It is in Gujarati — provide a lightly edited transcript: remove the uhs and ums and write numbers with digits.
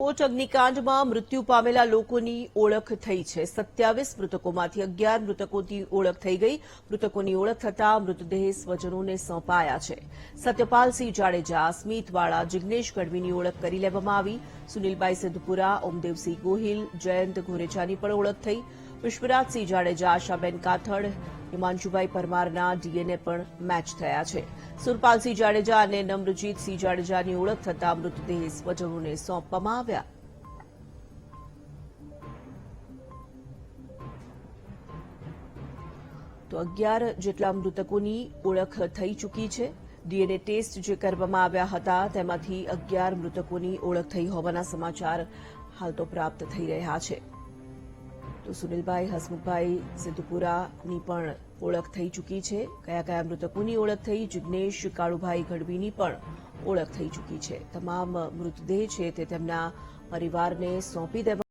રાજકોટ અગ્નિકાંડમાં મૃત્યુ પામેલા લોકોની ઓળખ થઈ છે। 27 મૃતકોમાંથી 11 મૃતકોની ઓળખ થઈ ગઈ। મૃતકોની ઓળખ થતાં મૃતદેહ સ્વજનોને સોંપાયા છે। સત્યપાલસિંહ જાડેજા, સ્મિતવાળા, જિગ્નેશ ગઢવીની ઓળખ કરી લેવામાં આવી। સુનિલભાઈ સિદ્ધપુરા, ઓમદેવસિંહ ગોહિલ, જયંત ઘોરેચાની પણ ઓળખ થઈ। પુષ્પરાજસિંહ જાડેજા, આશાબેન કાથડ, હિમાંશુભાઈ પરમારના ડીએનએ પણ મેચ થયા છે। સુરપાલસિંહ જાડેજા અને નમ્રજીતસિંહ જાડેજાની ઓળખ થતાં મૃતદેહ સ્વજનોને સોંપવામાં આવ્યા। તો 11 જેટલા મૃતકોની ઓળખ થઈ ચૂકી છે। ડીએનએ ટેસ્ટ જે કરવામાં આવ્યા હતા તેમાંથી 11 મૃતકોની ઓળખ થઈ હોવાના સમાચાર હાલ તો પ્રાપ્ત થઈ રહ્યા છે। તો સુનિલભાઈ, હસમુખભાઈ સિદ્ધપુરાની પણ ઓળખ થઈ ચૂકી છે। કયા કયા મૃતકોની ઓળખ થઈ? જિગ્નેશ કાળુભાઈ ગઢવીની પણ ઓળખ થઈ ચૂકી છે। તમામ મૃતદેહ છે તે તેમના પરિવારને સોંપી દેવા